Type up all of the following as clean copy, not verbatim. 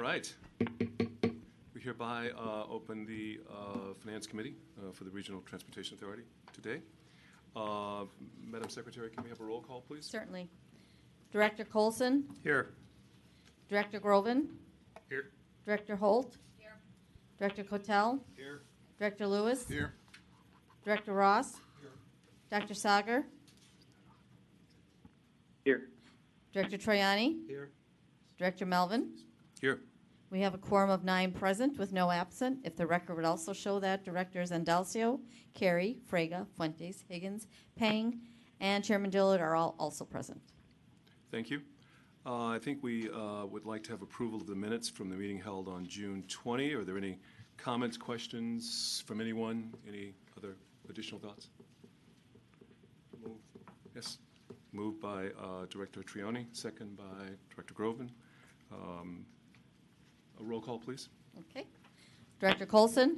right. We hereby open the Finance Committee for the Regional Transportation Authority today. Madam Secretary, can we have a roll call, please? Certainly. Director Colson? Here. Director Groven? Here. Director Holt? Here. Director Cotel? Here. Director Lewis? Here. Director Ross? Here. Dr. Sager? Here. Director Troiani? Here. Director Melvin? Here. We have a quorum of 9 present with no absent. If the record would also show that Directors Andalcio, Carey, Frega, Fuentes, Higgins, Pang, and Chairman Dillard are all also present. Thank you. I think we would like to have approval of the minutes from the meeting held on June 20. Are there any comments, questions from anyone? Any other additional thoughts? Move. Yes. Moved by Director Trioni, second by Director Groven. A roll call, please. Okay. Director Colson?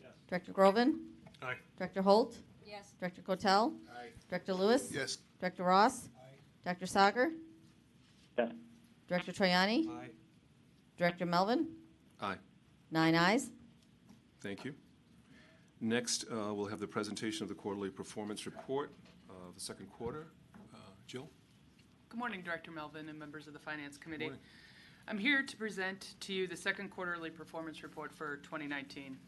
Yes. Director Groven? Aye. Director Holt? Yes. Director Cotel? Aye. Director Lewis? Yes. Director Ross? Aye. Dr. Sager? Yes. Director Troiani? Aye. Director Melvin? Aye. 9 ayes. Thank you. Next, we'll have the presentation of the quarterly performance report of the second quarter. Jill? Good morning, Director Melvin and members of the Finance Committee. Morning. I'm here to present to you the second quarterly performance report for 2019.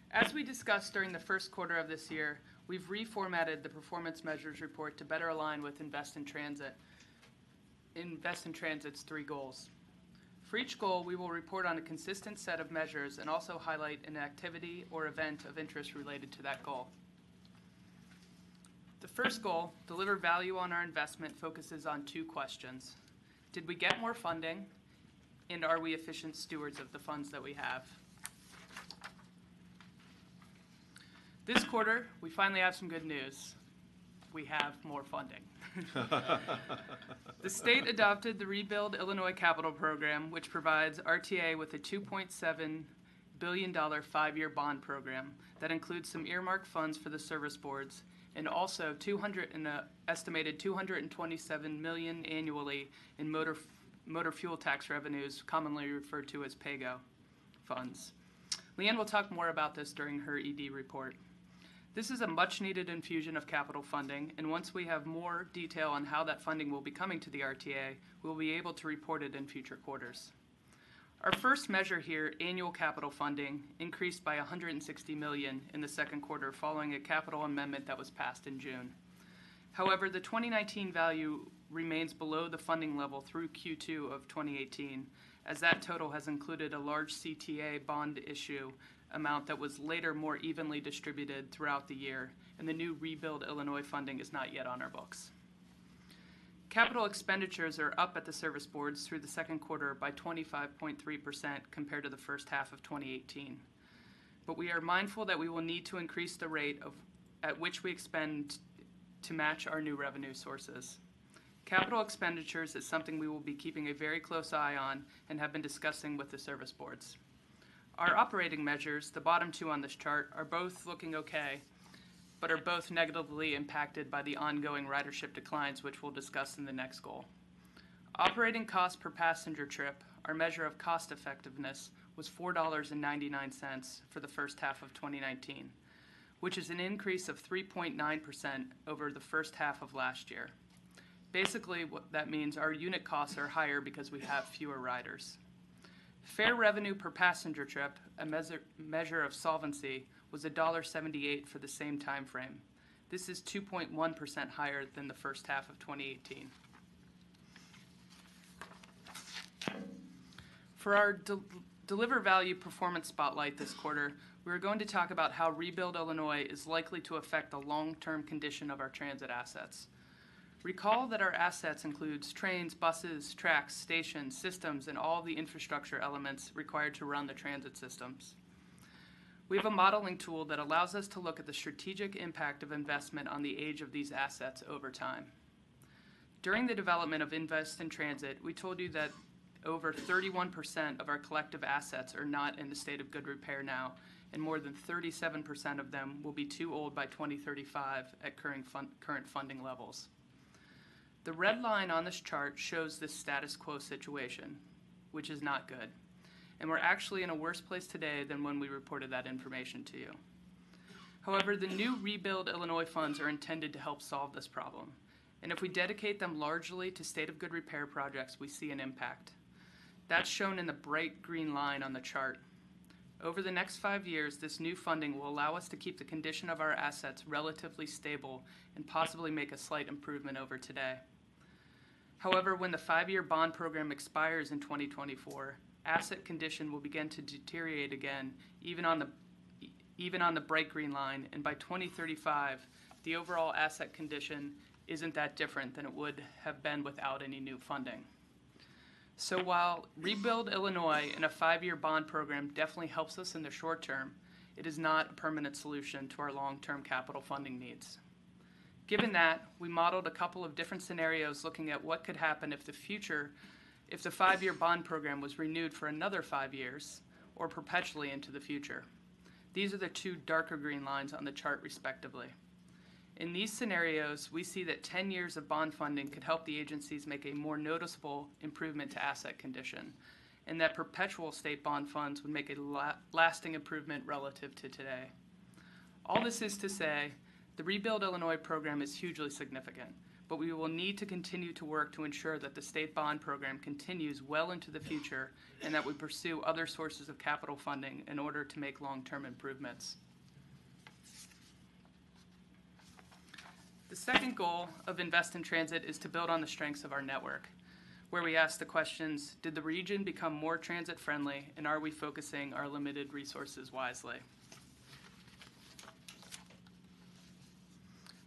As we discussed during the first quarter of this year, we've reformatted the performance measures report to better align with Invest in Transit's 3 goals. For each goal, we will report on a consistent set of measures and also highlight an activity or event of interest related to that goal. The first goal, deliver value on our investment, focuses on 2 questions. Did we get more funding, and are we efficient stewards of the funds that we have? This quarter, we finally have some good news. We have more funding. The state adopted the Rebuild Illinois Capital Program, which provides RTA with a $2.7 billion 5-year bond program that includes some earmarked funds for the service boards and also estimated $227 million annually in motor fuel tax revenues, commonly referred to as PAYGO funds. Leanne will talk more about this during her ED report. This is a much-needed infusion of capital funding, and once we have more detail on how that funding will be coming to the RTA, we'll be able to report it in future quarters. Our first measure here, annual capital funding, increased by $160 million in the second quarter following a capital amendment that was passed in June. However, the 2019 value remains below the funding level through Q2 of 2018, as that total has included a large CTA bond issue amount that was later more evenly distributed throughout the year, and the new Rebuild Illinois funding is not yet on our books. Capital expenditures are up at the service boards through the second quarter by 25.3% compared to the first half of 2018. But we are mindful that we will need to increase the rate at which we expend to match our new revenue sources. Capital expenditures is something we will be keeping a very close eye on and have been discussing with the service boards. Our operating measures, the bottom 2 on this chart, are both looking okay, but are both negatively impacted by the ongoing ridership declines, which we'll discuss in the next goal. Operating cost per passenger trip, our measure of cost effectiveness, was $4.99 for the first half of 2019, which is an increase of 3.9% over the first half of last year. Basically, what that means, our unit costs are higher because we have fewer riders. Fare revenue per passenger trip, a measure of solvency, was $1.78 for the same time frame. This is 2.1% higher than the first half of 2018. For our Deliver Value Performance Spotlight this quarter, we're going to talk about how Rebuild Illinois is likely to affect the long-term condition of our transit assets. Recall that our assets includes trains, buses, tracks, stations, systems, and all the infrastructure elements required to run the transit systems. We have a modeling tool that allows us to look at the strategic impact of investment on the age of these assets over time. During the development of Invest in Transit, we told you that over 31% of our collective assets are not in a state of good repair now, and more than 37% of them will be too old by 2035 at current funding levels. The red line on this chart shows this status quo situation, which is not good. And we're actually in a worse place today than when we reported that information to you. However, the new Rebuild Illinois funds are intended to help solve this problem. And if we dedicate them largely to state of good repair projects, we see an impact. That's shown in the bright green line on the chart. Over the next 5 years, this new funding will allow us to keep the condition of our assets relatively stable and possibly make a slight improvement over today. However, when the 5-year bond program expires in 2024, asset condition will begin to deteriorate again, even on the bright green line, and by 2035, the overall asset condition isn't that different than it would have been without any new funding. So while Rebuild Illinois and a 5-year bond program definitely helps us in the short term, it is not a permanent solution to our long-term capital funding needs. Given that, we modeled a couple of different scenarios looking at what could happen if the 5-year bond program was renewed for another 5 years or perpetually into the future. These are the two darker green lines on the chart respectively. In these scenarios, we see that 10 years of bond funding could help the agencies make a more noticeable improvement to asset condition, and that perpetual state bond funds would make a lasting improvement relative to today. All this is to say, the Rebuild Illinois program is hugely significant, but we will need to continue to work to ensure that the state bond program continues well into the future and that we pursue other sources of capital funding in order to make long-term improvements. The second goal of Invest in Transit is to build on the strengths of our network, where we ask the questions, did the region become more transit friendly, and are we focusing our limited resources wisely?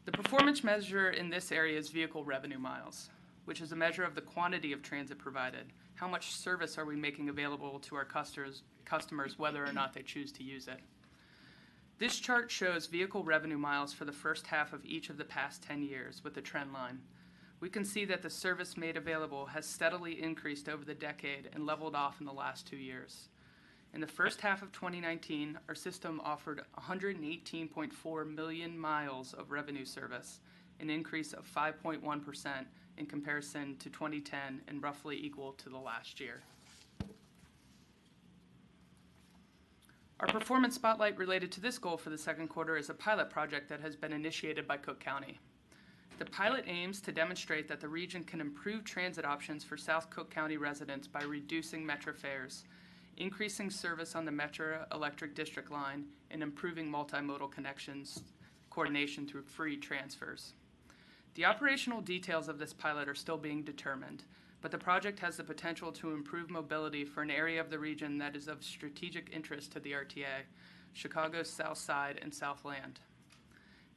The performance measure in this area is vehicle revenue miles, which is a measure of the quantity of transit provided. How much service are we making available to our customers whether or not they choose to use it? This chart shows vehicle revenue miles for the first half of each of the past 10 years with the trend line. We can see that the service made available has steadily increased over the decade and leveled off in the last 2 years. In the first half of 2019, our system offered 118.4 million miles of revenue service, an increase of 5.1% in comparison to 2010 and roughly equal to the last year. Our performance spotlight related to this goal for the second quarter is a pilot project that has been initiated by Cook County. The pilot aims to demonstrate that the region can improve transit options for South Cook County residents by reducing Metro fares, increasing service on the Metro Electric District line, and improving multimodal connections coordination through free transfers. The operational details of this pilot are still being determined, but the project has the potential to improve mobility for an area of the region that is of strategic interest to the RTA, Chicago's South Side and Southland.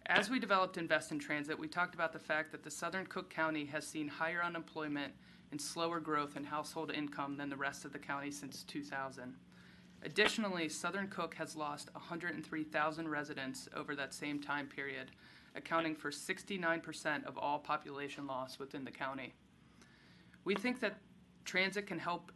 As we developed Invest in Transit, we talked about the fact that the Southern Cook County has seen higher unemployment and slower growth in household income than the rest of the county since 2000. Additionally, Southern Cook has lost 103,000 residents over that same time period, accounting for 69% of all population loss within the county. We think that transit can help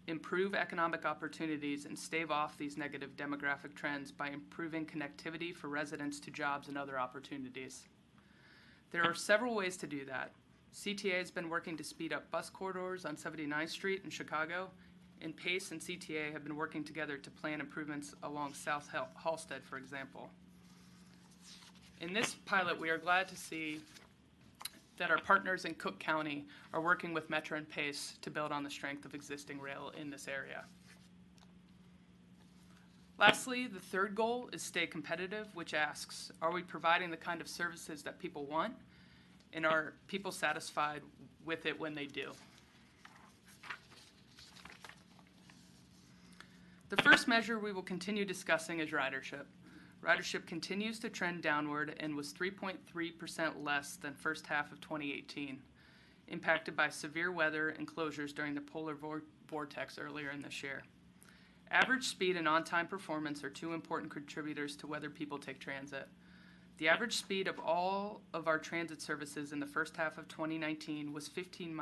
improve economic opportunities and stave off these negative demographic trends by improving connectivity for residents to jobs and other opportunities. There are several ways to do that. CTA has been working to speed up bus corridors on 79th Street in Chicago, and PACE and CTA have been working together to plan improvements along South Halsted, for example. In this pilot, we are glad to see that our partners in Cook County are working with Metro and PACE to build on the strength of existing rail in this area. Lastly, the third goal is stay competitive, which asks, are we providing the kind of services that people want, and are people satisfied with it when they do? The first measure we will continue discussing is ridership. Ridership continues to trend downward and was 3.3% less than first half of 2018, impacted by severe weather and closures during the polar vortex earlier in this year. Average speed and on-time performance are two important contributors to whether people take transit. The average speed of all of our transit services in the first half of 2019 was 15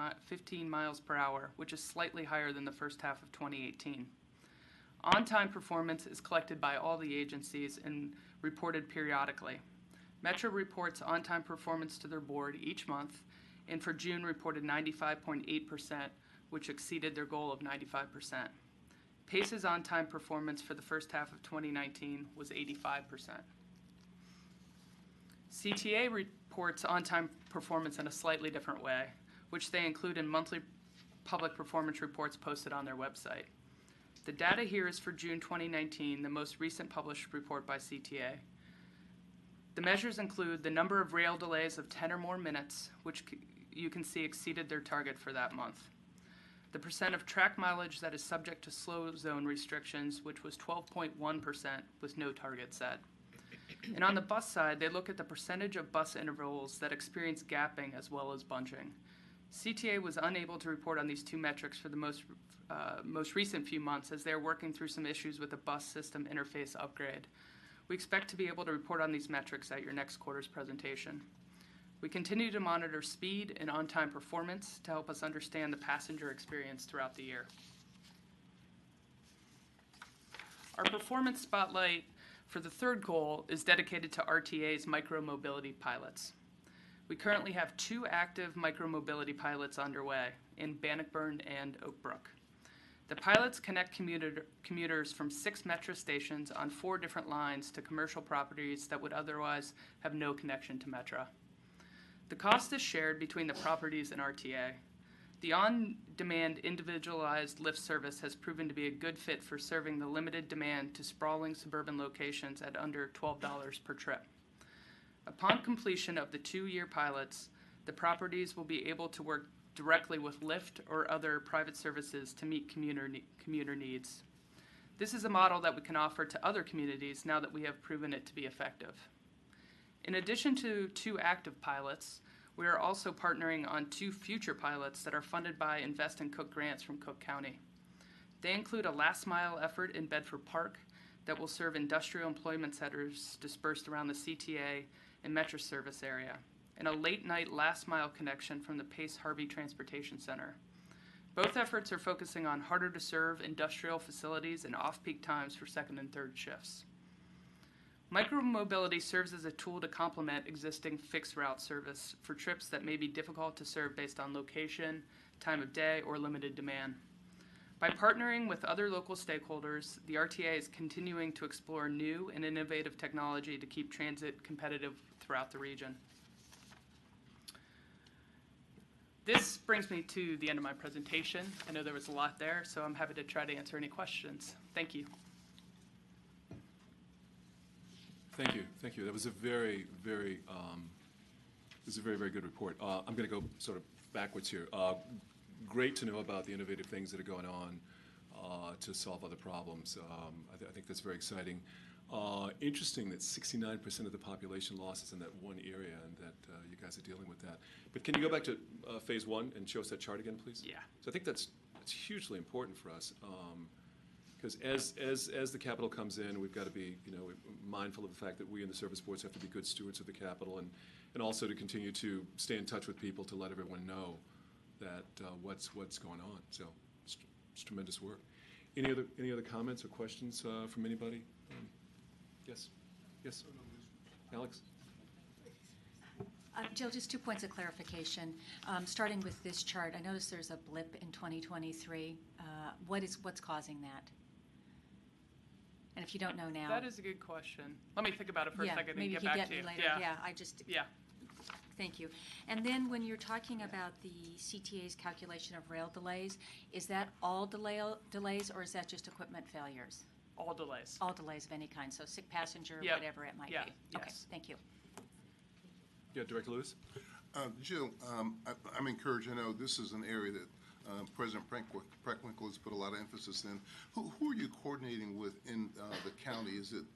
miles per hour, which is slightly higher than the first half of 2018. On-time performance is collected by all the agencies and reported periodically. Metro reports on-time performance to their board each month, and for June reported 95.8%, which exceeded their goal of 95%. Pace's on-time performance for the first half of 2019 was 85%. CTA reports on-time performance in a slightly different way, which they include in monthly public performance reports posted on their website. The data here is for June 2019, the most recent published report by CTA. The measures include the number of rail delays of 10 or more minutes, which you can see exceeded their target for that month. The percent of track mileage that is subject to slow zone restrictions, which was 12.1% with no target set. And on the bus side, they look at the percentage of bus intervals that experience gapping as well as bunching. CTA was unable to report on these two metrics for the most recent few months as they are working through some issues with the bus system interface upgrade. We expect to be able to report on these metrics at your next quarter's presentation. We continue to monitor speed and on-time performance to help us understand the passenger experience throughout the year. Our performance spotlight for the third goal is dedicated to RTA's micro-mobility pilots. We currently have 2 active micro-mobility pilots underway in Bannockburn and Oak Brook. The pilots connect commuters from 6 metro stations on 4 different lines to commercial properties that would otherwise have no connection to Metro. The cost is shared between the properties and RTA. The on-demand individualized Lyft service has proven to be a good fit for serving the limited demand to sprawling suburban locations at under $12 per trip. Upon completion of the 2-year pilots, the properties will be able to work directly with Lyft or other private services to meet commuter needs. This is a model that we can offer to other communities now that we have proven it to be effective. In addition to 2 active pilots, we are also partnering on 2 future pilots that are funded by Invest in Cook grants from Cook County. They include a last mile effort in Bedford Park that will serve industrial employment centers dispersed around the CTA and Metro service area, and a late night last mile connection from the Pace Harvey Transportation Center. Both efforts are focusing on harder to serve industrial facilities and off-peak times for second and third shifts. Micromobility serves as a tool to complement existing fixed route service for trips that may be difficult to serve based on location, time of day, or limited demand. By partnering with other local stakeholders, the RTA is continuing to explore new and innovative technology to keep transit competitive throughout the region. This brings me to the end of my presentation. I know there was a lot there, so I'm happy to try to answer any questions. Thank you. Thank you, thank you. That was a very, very, very good report. I'm going to go sort of backwards here. Great to know about the innovative things that are going on to solve other problems. I think that's very exciting. Interesting that 69% of the population loss is in that one area, and that you guys are dealing with that. But can you go back to phase 1 and show us that chart again, please? Yeah. So I think that's hugely important for us. Because as the capital comes in, we've got to be mindful of the fact that we in the service boards have to be good stewards of the capital, and also to continue to stay in touch with people to let everyone know that what's going on. So it's tremendous work. Any other comments or questions from anybody? Yes, Alex. Jill, just 2 points of clarification. Starting with this chart, I noticed there's a blip in 2023. What's causing that? And if you don't know now, That is a good question. Let me think about it for a second maybe and get back to me you. later. Yeah. Thank you. And then when you're talking about the CTA's calculation of rail delays, is that all delays or is that just equipment failures? All delays. All delays of any kind, so sick passenger, Yep. whatever it might Yeah. be. Yes. Okay, thank you. Yeah, Director Lewis. Jill, I'm encouraged. I know this is an area that President Preckwinkle has put a lot of emphasis in. Who are you coordinating with in the county? Is it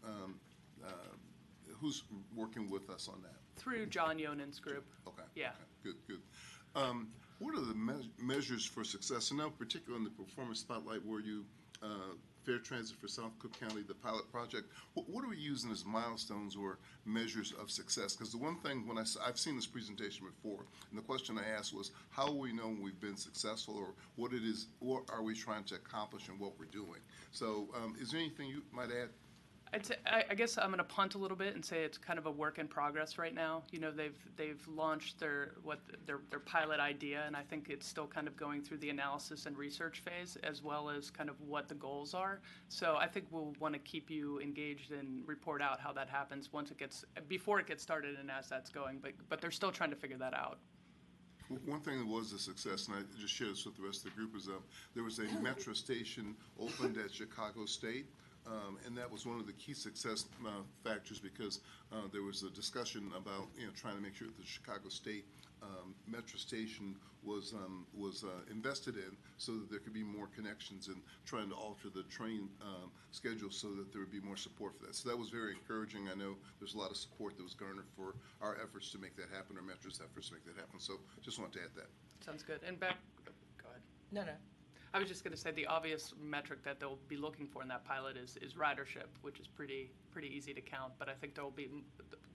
who's working with us on that? Through John Yonen's group. Okay. Yeah. Okay, good. What are the measures for success? And now, particularly in the performance spotlight, where you Fair Transit for South Cook County, the pilot project. What are we using as milestones or measures of success? Because the one thing when I've seen this presentation before, and the question I asked was, how will we know when we've been successful, or what are we trying to accomplish and what we're doing? So, is there anything you might add? I guess I'm going to punt a little bit and say it's kind of a work in progress right now. You know, they've launched their pilot idea, and I think it's still kind of going through the analysis and research phase, as well as kind of what the goals are. So I think we'll want to keep you engaged and report out how that happens before it gets started and as that's going. But they're still trying to figure that out. One thing that was a success, and I just shared this with the rest of the group, is there was a metro station opened at Chicago State. And that was one of the key success factors because there was a discussion about trying to make sure that the Chicago State metro station was invested in so that there could be more connections and trying to alter the train schedule so that there would be more support for that. So that was very encouraging. I know there's a lot of support that was garnered for our efforts to make that happen, or Metro's efforts to make that happen. So just wanted to add that. Sounds good. And go ahead. No. I was just going to say the obvious metric that they'll be looking for in that pilot is ridership, which is pretty easy to count. But I think they'll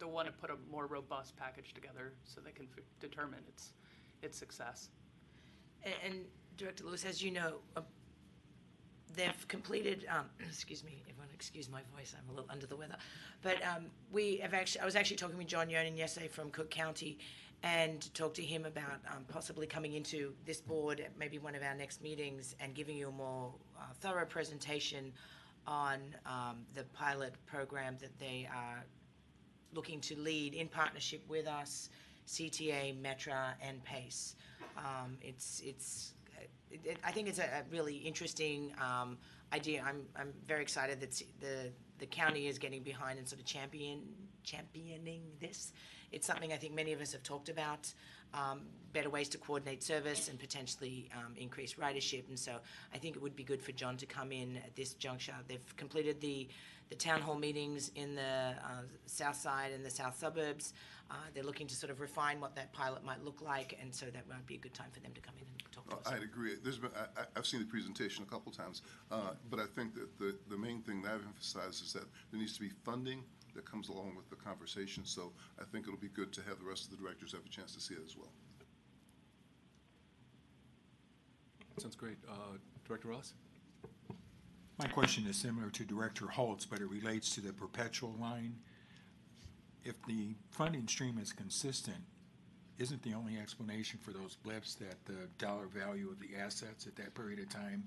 want to put a more robust package together so they can determine its success. And Director Lewis, as you know, they've completed. Excuse me, everyone. Excuse my voice. I'm a little under the weather. But I was actually talking with John Yonan yesterday from Cook County, and talk to him about possibly coming into this board at maybe one of our next meetings and giving you a more thorough presentation on the pilot program that they are looking to lead in partnership with us, CTA, Metra, and PACE. I think it's a really interesting idea. I'm very excited that the county is getting behind and sort of championing this. It's something I think many of us have talked about, better ways to coordinate service and potentially increase ridership. And so I think it would be good for John to come in at this juncture. They've completed the town hall meetings in the south side and the south suburbs. They're looking to sort of refine what that pilot might look like, and so that might be a good time for them to come in and talk to us. I'd agree. I've seen the presentation a couple times, but I think that the main thing that I've emphasized is that there needs to be funding that comes along with the conversation. So I think it'll be good to have the rest of the directors have a chance to see it as well. Sounds great. Director Ross? My question is similar to Director Holt's, but it relates to the perpetual line. If the funding stream is consistent, isn't the only explanation for those blips that the dollar value of the assets at that period of time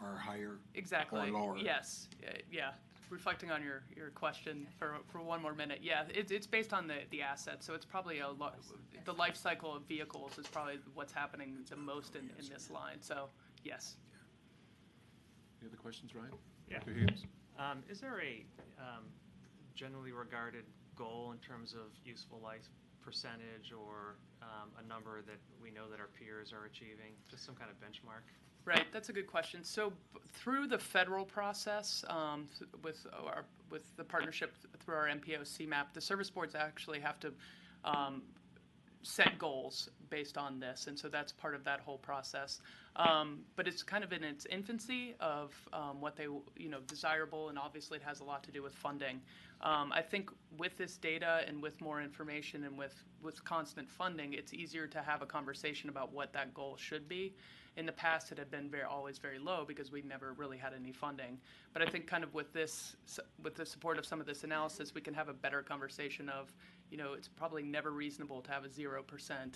are higher Exactly. or lower? Yes. Yeah. Reflecting on your question for one more minute, yeah, it's based on the assets, so it's probably the life cycle of vehicles is probably what's happening the most in this line. So yes. Any other questions, Ryan? Yeah. Dr. Higgins? Is there a generally regarded goal in terms of useful life percentage or a number that we know that our peers are achieving? Just some kind of benchmark? Right, that's a good question. So through the federal process, with the partnership through our MPO CMAP, the service boards actually have to set goals based on this, and so that's part of that whole process. But it's kind of in its infancy of what they desirable, and obviously it has a lot to do with funding. I think with this data and with more information and with constant funding, it's easier to have a conversation about what that goal should be. In the past, it had been always very low because we never really had any funding. But I think kind of with the support of some of this analysis, we can have a better conversation of, it's probably never reasonable to have a 0%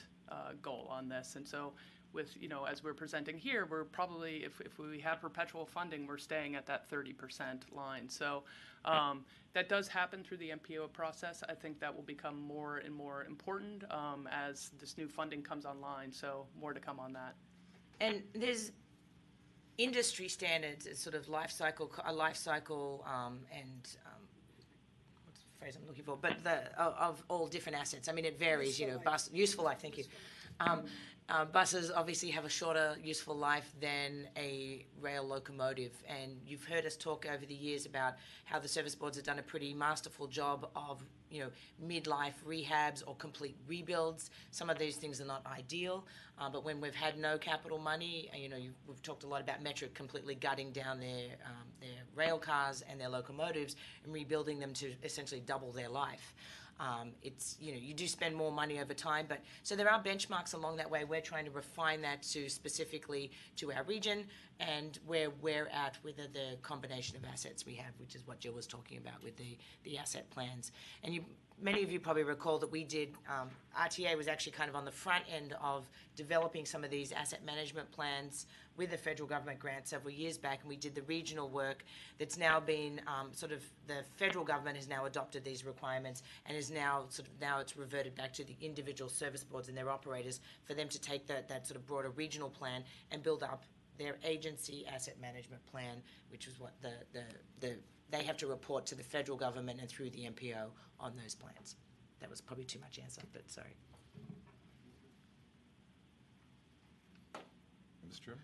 goal on this. And so with, as we're presenting here, we're probably, if we have perpetual funding, we're staying at that 30% line. So that does happen through the MPO process. I think that will become more and more important as this new funding comes online. So more to come on that. And there's industry standards, it's sort of life cycle, and what's the phrase I'm looking for? But of all different assets. I mean, it varies. Useful life. Thank you. Buses obviously have a shorter useful life than a rail locomotive, and you've heard us talk over the years about how the service boards have done a pretty masterful job of, midlife rehabs or complete rebuilds. Some of these things are not ideal, but when we've had no capital money, we've talked a lot about Metric completely gutting down their rail cars and their locomotives and rebuilding them to essentially double their life. It's, you do spend more money over time, but so there are benchmarks along that way. We're trying to refine that to specifically to our region and where we're at with the combination of assets we have, which is what Jill was talking about with the asset plans. And many of you probably recall that we did, RTA was actually kind of on the front end of developing some of these asset management plans with the federal government grant several years back, and we did the regional work that's now been the federal government has now adopted these requirements and is now now it's reverted back to the individual service boards and their operators for them to take that sort of broader regional plan and build up their agency asset management plan, which is what they have to report to the federal government and through the MPO on those plans. That was probably too much answer, but sorry. Mr. Chairman?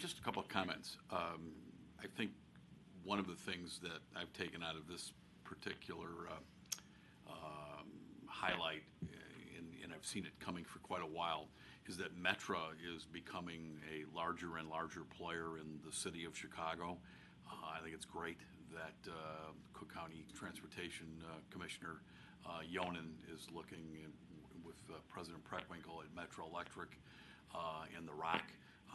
Just a couple of comments. I think one of the things that I've taken out of this particular highlight, and I've seen it coming for quite a while, is that Metra is becoming a larger and larger player in the city of Chicago. I think it's great that Cook County Transportation Commissioner Yonan is looking with President Preckwinkle at Metro Electric and the ROC.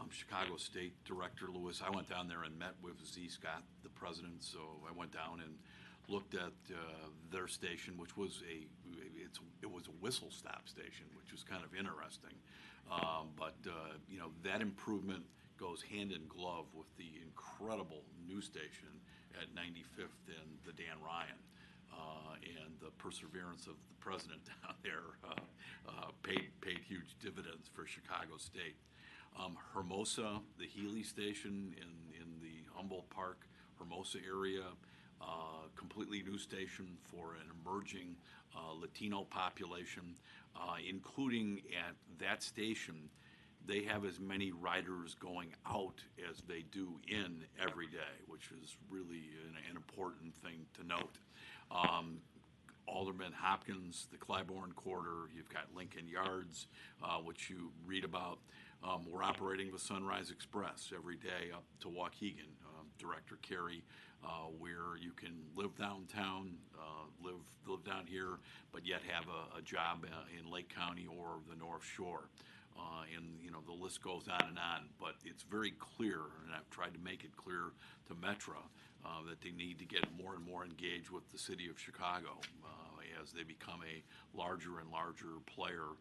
Chicago State Director Lewis, I went down there and met with Z. Scott, the president, so I went down and looked at their station, which was it was a whistle stop station, which was kind of interesting. But that improvement goes hand in glove with the incredible new station at 95th and the Dan Ryan. And the perseverance of the president down there paid huge dividends for Chicago State. Hermosa, the Healy station in the Humboldt Park, Hermosa area, completely new station for an emerging Latino population, including at that station, they have as many riders going out as they do in every day, which is really an important thing to note. Alderman Hopkins, the Clybourne Corridor, you've got Lincoln Yards, which you read about. We're operating the Sunrise Express every day up to Waukegan, Director Carey, where you can live downtown, live down here, but yet have a job in Lake County or the North Shore. And the list goes on and on, but it's very clear, and I've tried to make it clear to Metra that they need to get more and more engaged with the city of Chicago as they become a larger and larger player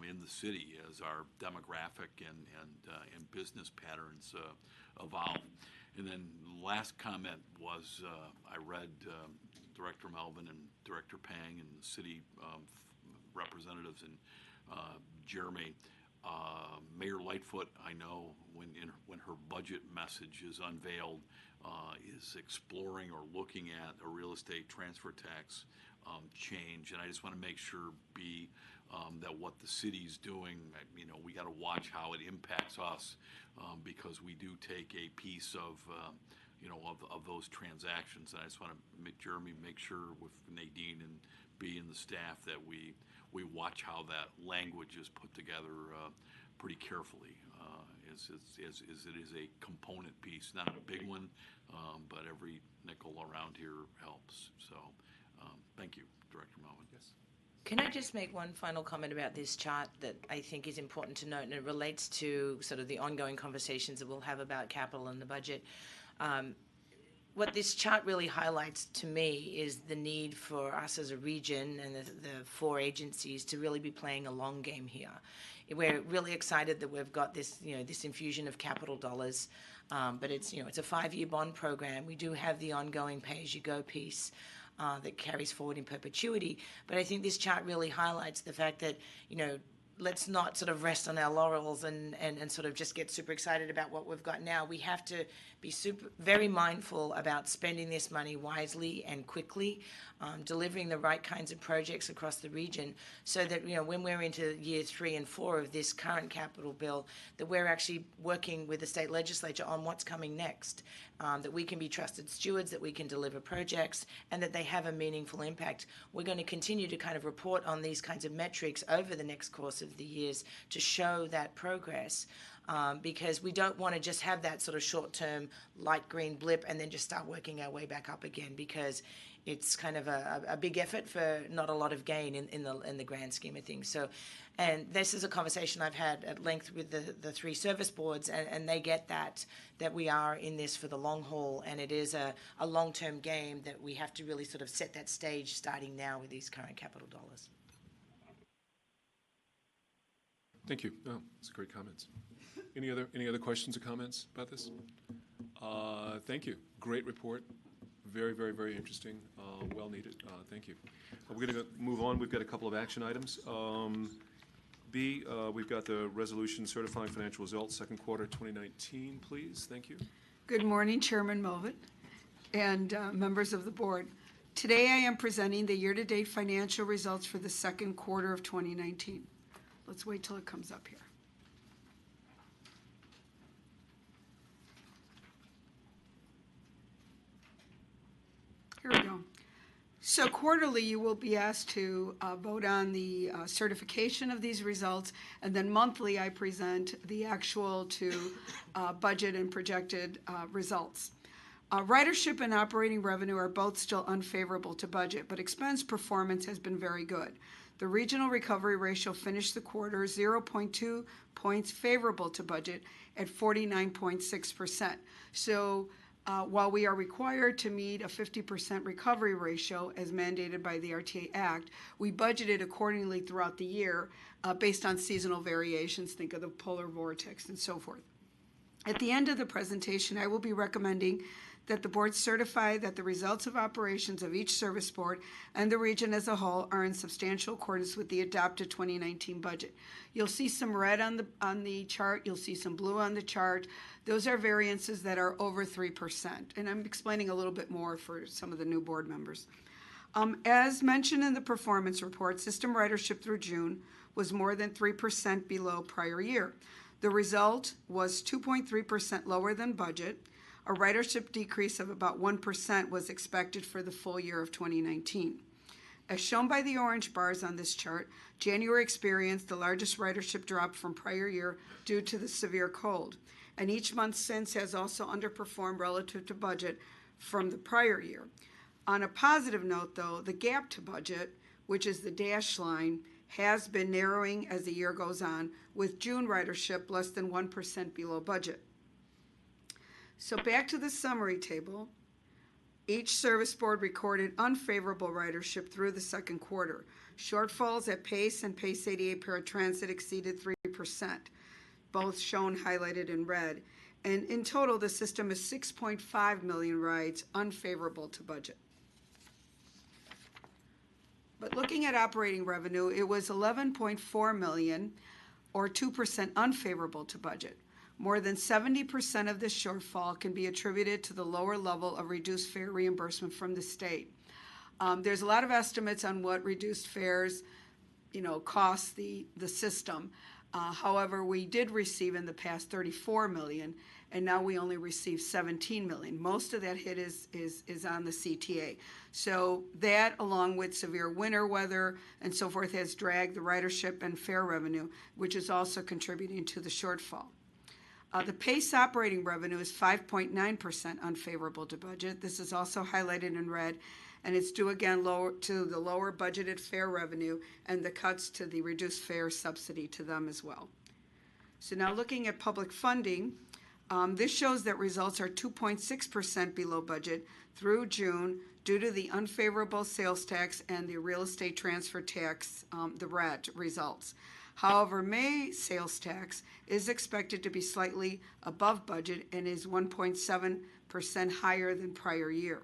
in the city as our demographic and business patterns evolve. And then last comment was I read Director Melvin and Director Pang and the city representatives and Jeremy. Mayor Lightfoot, I know, when her budget message is unveiled, is exploring or looking at a real estate transfer tax change. And I just want to make sure, that what the city's doing, we got to watch how it impacts us because we do take a piece of those transactions. And I just want to make sure with Nadine and B and the staff that we watch how that language is put together pretty carefully, as it is a component piece, not a big one, but every nickel around here helps. So thank you, Director Melvin. Yes. Can I just make one final comment about this chart that I think is important to note, and it relates to sort of the ongoing conversations that we'll have about capital and the budget. What this chart really highlights to me is the need for us as a region and the four agencies to really be playing a long game here. We're really excited that we've got this, this infusion of capital dollars, but it's a 5-year bond program. We do have the ongoing pay-as-you-go piece that carries forward in perpetuity. But I think this chart really highlights the fact that, let's not sort of rest on our laurels and sort of just get super excited about what we've got now. We have to be very mindful about spending this money wisely and quickly, delivering the right kinds of projects across the region so that, when we're into year 3 and 4 of this current capital bill, that we're actually working with the state legislature on what's coming next, that we can be trusted stewards, that we can deliver projects, and that they have a meaningful impact. We're going to continue to kind of report on these kinds of metrics over the next course of the years to show that progress, because we don't want to just have that sort of short-term light green blip and then just start working our way back up again, because it's kind of a big effort for not a lot of gain in the grand scheme of things. So, and this is a conversation I've had at length with the three service boards, and they get that we are in this for the long haul, and it is a long-term game that we have to really sort of set that stage starting now with these current capital dollars. Thank you. No, those are great comments. Any other questions or comments about this? Thank you. Great report. Very, very, very interesting. Well needed. Thank you. We're going to move on. We've got a couple of action items. B, we've got the resolution certifying financial results, second quarter 2019, please. Thank you. Good morning, Chairman Movitt and members of the board. Today I am presenting the year-to-date financial results for the second quarter of 2019. Let's wait till it comes up here. Here we go. So quarterly, you will be asked to vote on the certification of these results, and then monthly, I present the actual to budget and projected results. Ridership and operating revenue are both still unfavorable to budget, but expense performance has been very good. The regional recovery ratio finished the quarter 0.2 points favorable to budget at 49.6%. So while we are required to meet a 50% recovery ratio as mandated by the RTA Act, we budgeted accordingly throughout the year based on seasonal variations, think of the polar vortex and so forth. At the end of the presentation, I will be recommending that the board certify that the results of operations of each service board and the region as a whole are in substantial accordance with the adopted 2019 budget. You'll see some red on the chart. You'll see some blue on the chart. Those are variances that are over 3%. And I'm explaining a little bit more for some of the new board members. As mentioned in the performance report, system ridership through June was more than 3% below prior year. The result was 2.3% lower than budget. A ridership decrease of about 1% was expected for the full year of 2019. As shown by the orange bars on this chart, January experienced the largest ridership drop from prior year due to the severe cold, and each month since has also underperformed relative to budget from the prior year. On a positive note, though, the gap to budget, which is the dashed line, has been narrowing as the year goes on, with June ridership less than 1% below budget. So back to the summary table. Each service board recorded unfavorable ridership through the second quarter. Shortfalls at PACE and PACE 88 paratransit exceeded 3%, both shown highlighted in red. And in total, the system is 6.5 million rides unfavorable to budget. But looking at operating revenue, it was 11.4 million, or 2% unfavorable to budget. More than 70% of this shortfall can be attributed to the lower level of reduced fare reimbursement from the state. There's a lot of estimates on what reduced fares, cost the system. However, we did receive in the past 34 million, and now we only receive 17 million. Most of that hit is on the CTA. So that, along with severe winter weather and so forth, has dragged the ridership and fare revenue, which is also contributing to the shortfall. The PACE operating revenue is 5.9% unfavorable to budget. This is also highlighted in red, and it's due again to the lower budgeted fare revenue and the cuts to the reduced fare subsidy to them as well. So now looking at public funding, this shows that results are 2.6% below budget through June due to the unfavorable sales tax and the real estate transfer tax, the RAT results. However, May sales tax is expected to be slightly above budget and is 1.7% higher than prior year.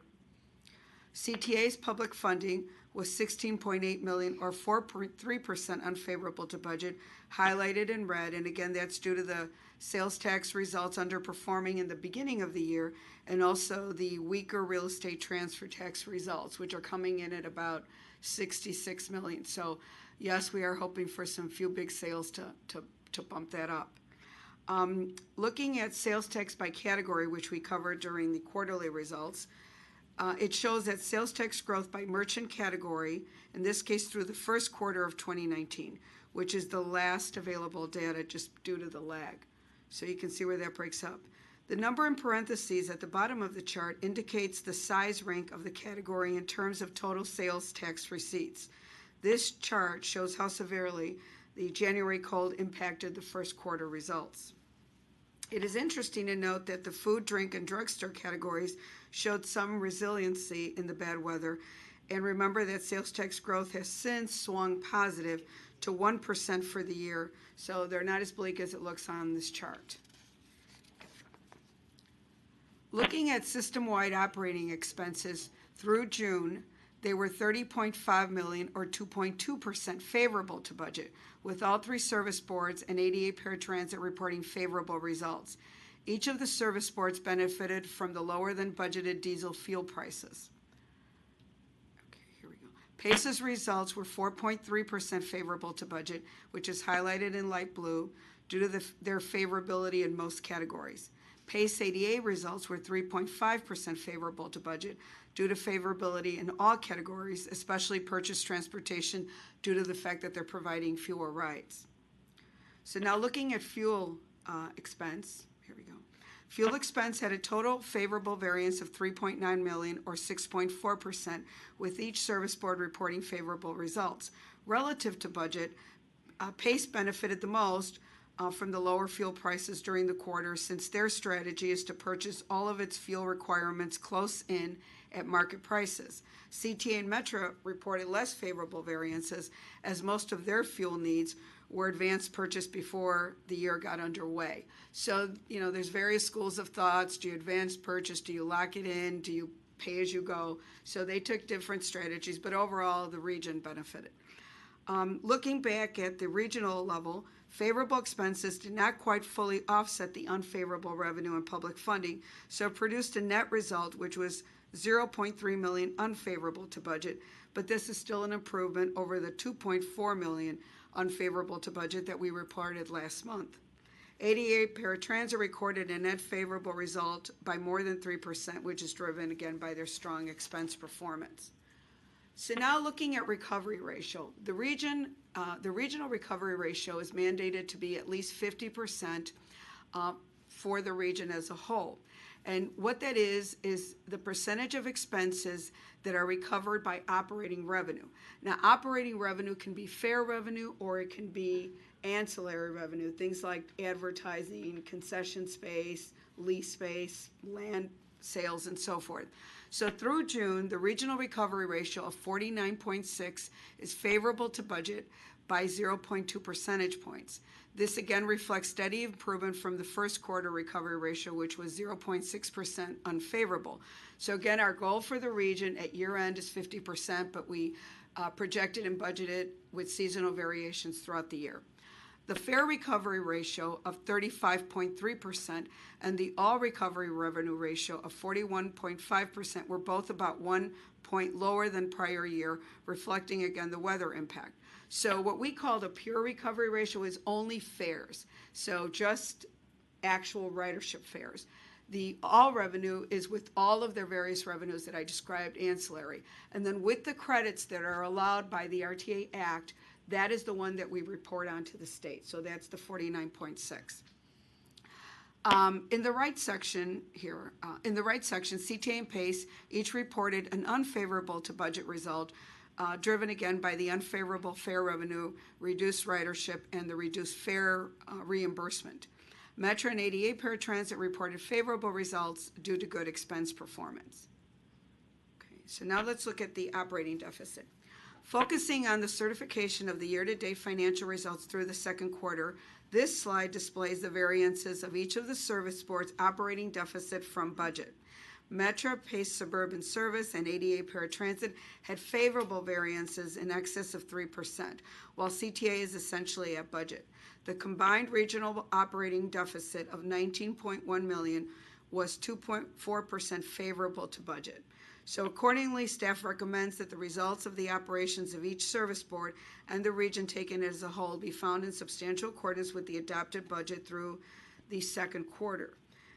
CTA's public funding was 16.8 million, or 4.3% unfavorable to budget, highlighted in red, and again that's due to the sales tax results underperforming in the beginning of the year, and also the weaker real estate transfer tax results, which are coming in at about 66 million. So yes, we are hoping for some few big sales to bump that up. Looking at sales tax by category, which we covered during the quarterly results, it shows that sales tax growth by merchant category, in this case through the first quarter of 2019, which is the last available data just due to the lag. So you can see where that breaks up. The number in parentheses at the bottom of the chart indicates the size rank of the category in terms of total sales tax receipts. This chart shows how severely the January cold impacted the first quarter results. It is interesting to note that the food, drink, and drugstore categories showed some resiliency in the bad weather, and remember that sales tax growth has since swung positive to 1% for the year, so they're not as bleak as it looks on this chart. Looking at system-wide operating expenses through June, they were $30.5 million or 2.2% favorable to budget, with all three service boards and 88 paratransit reporting favorable results. Each of the service boards benefited from the lower than budgeted diesel fuel prices. Okay, here we go. PACE's results were 4.3% favorable to budget, which is highlighted in light blue due to their favorability in most categories. PACE ADA results were 3.5% favorable to budget due to favorability in all categories, especially purchase transportation due to the fact that they're providing fewer rides. So now looking at fuel expense, here we go. Fuel expense had a total favorable variance of $3.9 million or 6.4%, with each service board reporting favorable results. Relative to budget, PACE benefited the most from the lower fuel prices during the quarter, since their strategy is to purchase all of its fuel requirements close in at market prices. CTA and Metro reported less favorable variances, as most of their fuel needs were advanced purchase before the year got underway. So, there's various schools of thoughts. Do you advance purchase? Do you lock it in? Do you pay as you go? So they took different strategies, but overall the region benefited. Looking back at the regional level, favorable expenses did not quite fully offset the unfavorable revenue and public funding, so it produced a net result which was $0.3 million unfavorable to budget, but this is still an improvement over the $2.4 million unfavorable to budget that we reported last month. 88 paratransit recorded a net favorable result by more than 3%, which is driven again by their strong expense performance. So now looking at recovery ratio, the regional recovery ratio is mandated to be at least 50% for the region as a whole. And what that is the percentage of expenses that are recovered by operating revenue. Now, operating revenue can be fare revenue or it can be ancillary revenue, things like advertising, concession space, lease space, land sales, and so forth. So through June, the regional recovery ratio of 49.6 is favorable to budget by 0.2 percentage points. This again reflects steady improvement from the first quarter recovery ratio, which was 0.6% unfavorable. So again, our goal for the region at year end is 50%, but we projected and budgeted with seasonal variations throughout the year. The fare recovery ratio of 35.3% and the all recovery revenue ratio of 41.5% were both about 1 point lower than prior year, reflecting again the weather impact. So what we called a pure recovery ratio is only fares, so just actual ridership fares. The all revenue is with all of their various revenues that I described, ancillary. And then with the credits that are allowed by the RTA Act, that is the one that we report on to the state. So that's the 49.6. In the right section here, CTA and PACE each reported an unfavorable to budget result, driven again by the unfavorable fare revenue, reduced ridership, and the reduced fare reimbursement. Metro and 88 paratransit reported favorable results due to good expense performance. Okay, so now let's look at the operating deficit. Focusing on the certification of the year-to-date financial results through the second quarter, this slide displays the variances of each of the service boards' operating deficit from budget. Metro, PACE Suburban Service, and 88 Paratransit had favorable variances in excess of 3%, while CTA is essentially at budget. The combined regional operating deficit of $19.1 million was 2.4% favorable to budget. So accordingly, staff recommends that the results of the operations of each service board and the region taken as a whole be found in substantial accordance with the adopted budget through the second quarter.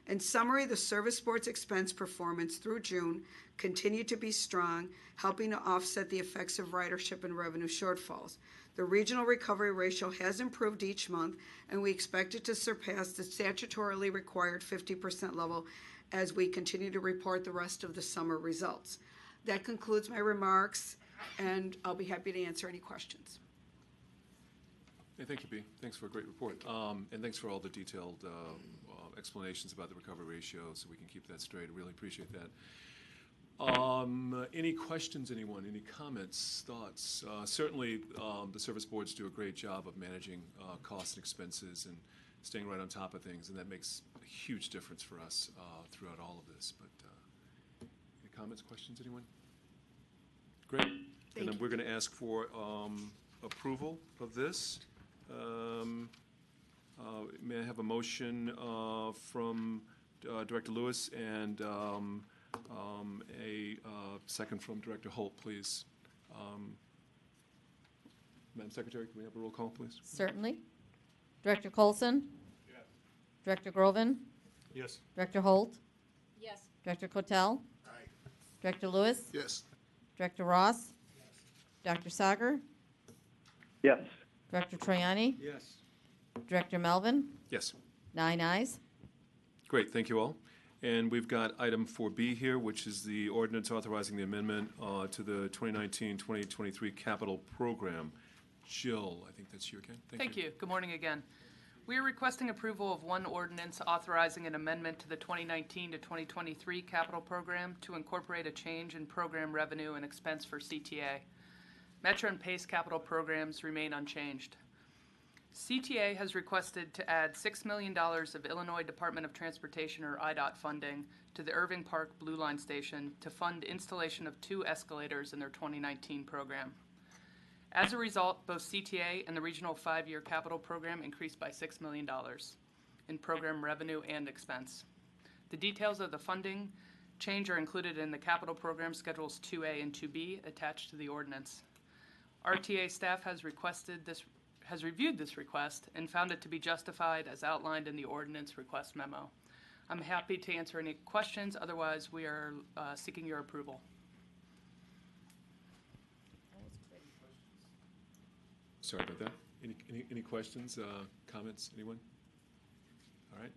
In summary, the service board's expense performance through June continued to be strong, helping to offset the effects of ridership and revenue shortfalls. The regional recovery ratio has improved each month, and we expect it to surpass the statutorily required 50% level as we continue to report the rest of the summer results. That concludes my remarks, and I'll be happy to answer any questions. Hey, thank you, Bea. Thanks for a great report. And thanks for all the detailed explanations about the recovery ratio, so we can keep that straight. I really appreciate that. Any questions, anyone? Any comments, thoughts? Certainly, the service boards do a great job of managing costs and expenses and staying right on top of things, and that makes a huge difference for us throughout all of this. But any comments, questions, anyone? Great. And then we're going to ask for approval of this. May I have a motion from Director Lewis and a second from Director Holt, please? Madam Secretary, can we have a roll call, please? Certainly. Director Colson? Yes. Director Groven? Yes. Director Holt? Yes. Director Cotel? Aye. Director Lewis? Yes. Director Ross? Dr. Sager? Yes. Director Troyani? Yes. Director Melvin? Yes. 9 ayes. Great, thank you all. And we've got item 4B here, which is the ordinance authorizing the amendment to the 2019-2023 capital program. Jill, I think that's you again. Thank you. Good morning again. We are requesting approval of one ordinance authorizing an amendment to the 2019 to 2023 capital program to incorporate a change in program revenue and expense for CTA. Metro and PACE capital programs remain unchanged. CTA has requested to add $6 million of Illinois Department of Transportation, or IDOT, funding to the Irving Park Blue Line Station to fund installation of 2 escalators in their 2019 program. As a result, both CTA and the Regional 5-Year Capital Program increased by $6 million in program revenue and expense. The details of the funding change are included in the Capital Program Schedules 2A and 2B attached to the ordinance. RTA staff has reviewed this request and found it to be justified as outlined in the ordinance request memo. I'm happy to answer any questions. Otherwise, we are seeking your approval. Sorry about that. Any questions, comments, anyone? All right.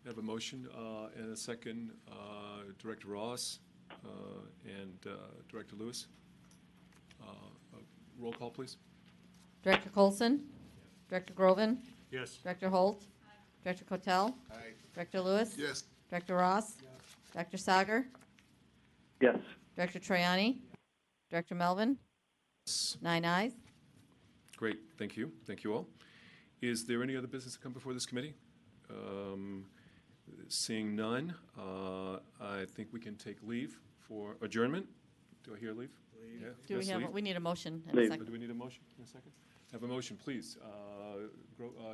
I have a motion and a second. Director Ross and Director Lewis. Roll call, please. Director Colson? Director Groven? Yes. Director Holt? Director Cotel? Aye. Director Lewis? Yes. Director Ross? Dr. Sager? Yes. Director Troyani? Director Melvin? 9 ayes. Great, thank you. Thank you all. Is there any other business to come before this committee? Seeing none, I think we can take leave for adjournment. Do I hear leave? Yeah. Do we Yes, have, leave. we need a motion in a Leave. second. Do we need a motion in a second? Have a motion, please.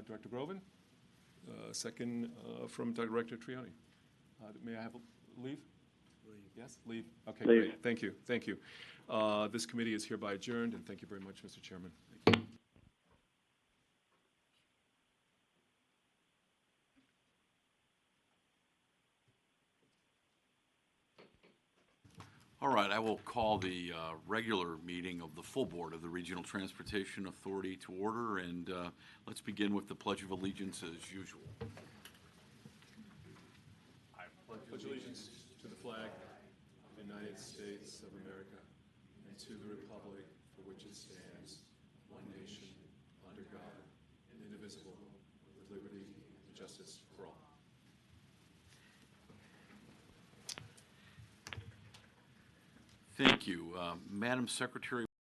Director Groven, second from Director Trioni. May I have a leave? Leave. Yes, leave. Okay, Leave. great. Thank you. Thank you. This committee is hereby adjourned, and thank you very much, Mr. Chairman. Thank you. All right, I will call the regular meeting of the full board of the Regional Transportation Authority to order, and let's begin with the Pledge of Allegiance as usual. I pledge allegiance to the flag of the United States of America and to the republic for which it stands, one nation, under God, indivisible, with liberty and justice for all. Thank you. Madam Secretary,